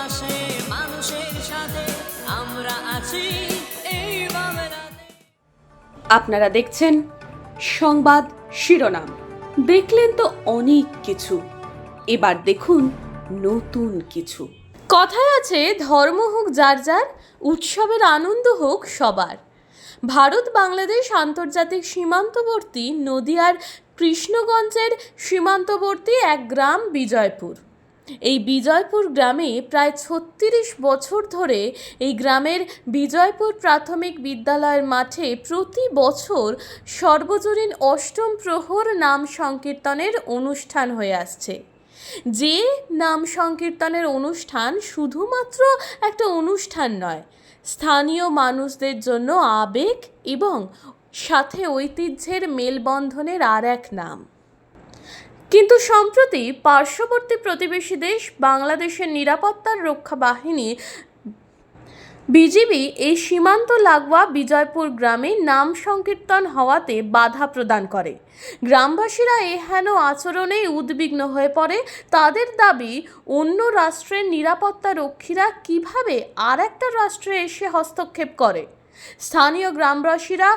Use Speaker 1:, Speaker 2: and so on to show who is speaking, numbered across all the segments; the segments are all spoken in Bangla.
Speaker 1: পাশে মানুষের সাথে আমরা আছি এই বাংলাতে।
Speaker 2: আপনারা দেখছেন সংবাদ শিরোনাম। দেখলেন তো অনেক কিছু, এবার দেখুন নতুন কিছু। কথায় আছে, ধর্ম হোক যার যার, উৎসবের আনন্দ হোক সবার। ভারত বাংলাদেশ আন্তর্জাতিক সীমান্তবর্তী নদিয়ার কৃষ্ণগঞ্জের সীমান্তবর্তী এক গ্রাম বিজয়পুর। এই বিজয়পুর গ্রামে প্রায় ৩৬ বছর ধরে এই গ্রামের বিজয়পুর প্রাথমিক বিদ্যালয়ের মাঠে প্রতি বছর সর্বজনীন অষ্টম প্রহর নাম সংকীর্তনের অনুষ্ঠান হয়ে আসছে। যে নাম সংকীর্তনের অনুষ্ঠান শুধুমাত্র একটা অনুষ্ঠান নয়, স্থানীয় মানুষদের জন্য আবেগ এবং সাথে ঐতিহ্যের মেলবন্ধনের আর এক নাম। কিন্তু সম্প্রতি পার্শ্ববর্তী প্রতিবেশী দেশ বাংলাদেশের নিরাপত্তার রক্ষা বাহিনী বিজিবি এই সীমান্ত লাগোয়া বিজয়পুর গ্রামে নাম সংকীর্তন হওয়াতে বাধা প্রদান করে। গ্রামবাসীরা এ হেন আচরণে উদ্বিগ্ন হয়ে পড়ে। তাদের দাবি, অন্য রাষ্ট্রের নিরাপত্তা রক্ষীরা কিভাবে আর একটা রাষ্ট্রে এসে হস্তক্ষেপ করে। স্থানীয় গ্রামবাসীরা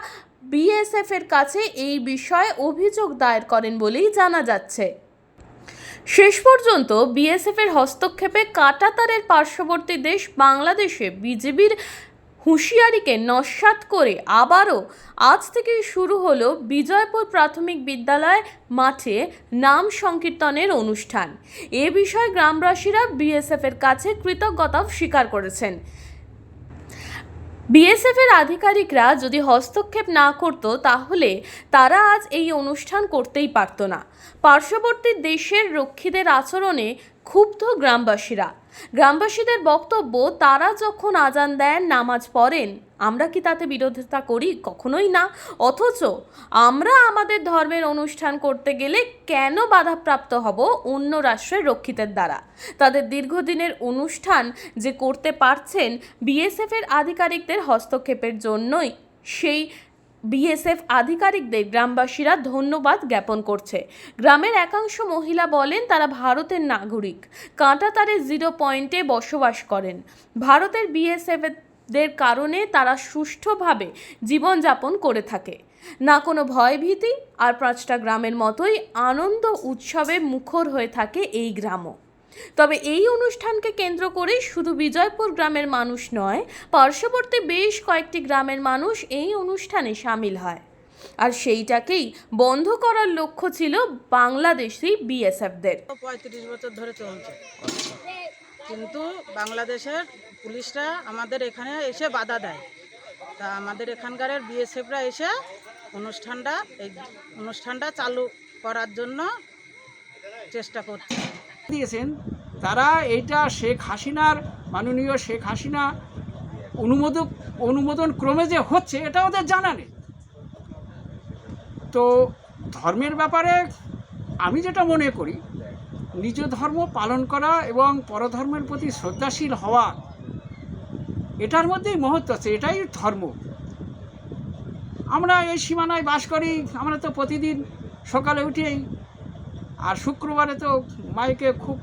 Speaker 2: বিএসএফ এর কাছে এই বিষয়ে অভিযোগ দায়ের করেন বলেই জানা যাচ্ছে। শেষ পর্যন্ত বিএসএফ এর হস্তক্ষেপে কাঁটাতারের পার্শ্ববর্তী দেশ বাংলাদেশে বিজিবির হুঁশিয়ারিকে নস্যাৎ করে আবারও আজ থেকে শুরু হলো বিজয়পুর প্রাথমিক বিদ্যালয় মাঠে নাম সংকীর্তনের অনুষ্ঠান। এ বিষয়ে গ্রামবাসীরা বিএসএফ এর কাছে কৃতজ্ঞতা স্বীকার করেছেন। বিএসএফ এর আধিকারিকরা যদি হস্তক্ষেপ না করত, তাহলে তারা আজ এই অনুষ্ঠান করতেই পারত না। পার্শ্ববর্তী দেশের রক্ষীদের আচরণে ক্ষুব্ধ গ্রামবাসীদের বক্তব্য, তারা যখন আজান দেন, নামাজ পড়েন, আমরা কি তাতে বিরোধিতা করি? কখনোই না। অথচ আমরা আমাদের ধর্মের অনুষ্ঠান করতে গেলে কেন বাধাপ্রাপ্ত হব অন্য রাষ্ট্রের রক্ষীদের দ্বারা? তাদের দীর্ঘদিনের অনুষ্ঠান যে করতে পারছেন বিএসএফ এর আধিকারিকদের হস্তক্ষেপের জন্যই, সেই বিএসএফ আধিকারিকদের গ্রামবাসীরা ধন্যবাদ জ্ঞাপন করছে। গ্রামের একাংশ মহিলা বলেন, তারা ভারতের নাগরিক, কাঁটাতারের 0 পয়েন্টে বসবাস করেন। ভারতের বিএসএফ দের কারণে তারা সুষ্ঠুভাবে জীবনযাপন করে থাকে, না কোনো ভয়ভীতি। আর 5টা গ্রামের মতোই আনন্দ উৎসবে মুখর হয়ে থাকে এই গ্রামও। তবে এই অনুষ্ঠানকে কেন্দ্র করে শুধু বিজয়পুর গ্রামের মানুষ নয়, পার্শ্ববর্তী বেশ কয়েকটি গ্রামের মানুষ এই অনুষ্ঠানে সামিল হয়। আর সেইটাকেই বন্ধ করার লক্ষ্য ছিল বাংলাদেশি বিএসএফদের।
Speaker 3: 35 বছর ধরে চলছে, কিন্তু বাংলাদেশের পুলিশরা আমাদের এখানে এসে বাধা দেয়। তা আমাদের এখানকার বিএসএফরা এসে অনুষ্ঠানটা চালু করার জন্য চেষ্টা করছে।
Speaker 4: দিয়েছেন তারা, এইটা মাননীয় শেখ হাসিনা অনুমোদন ক্রমে যে হচ্ছে, এটা ওদের জানা নেই। তো ধর্মের ব্যাপারে আমি যেটা মনে করি, নিজ ধর্ম পালন করা এবং পরধর্মের প্রতি শ্রদ্ধাশীল হওয়া, এটার মধ্যেই মহত্ব আছে, এটাই ধর্ম। আমরা এই সীমানায় বাস করি, আমরা তো প্রতিদিন সকালে উঠেই, আর শুক্রবারে তো মাইকে খুব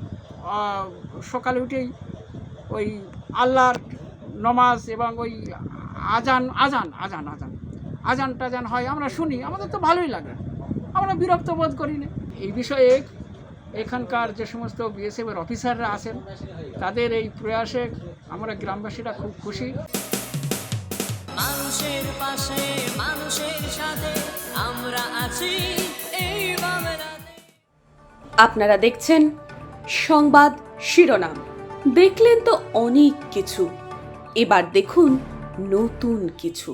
Speaker 4: সকালে উঠেই ওই আল্লাহর নমাজ এবং ওই আজান টাজান হয়, আমরা শুনি, আমাদের তো ভালোই লাগে, আমরা বিরক্ত বোধ করি না। এই বিষয়ে এখানকার যে সমস্ত বিএসএফের অফিসাররা আছেন, তাদের এই প্রয়াসে আমরা গ্রামবাসীরা খুব খুশি।
Speaker 1: মানুষের পাশে মানুষের সাথে আমরা আছি এই বাংলাতে।
Speaker 2: আপনারা দেখছেন সংবাদ শিরোনাম। দেখলেন তো অনেক কিছু, এবার দেখুন নতুন কিছু।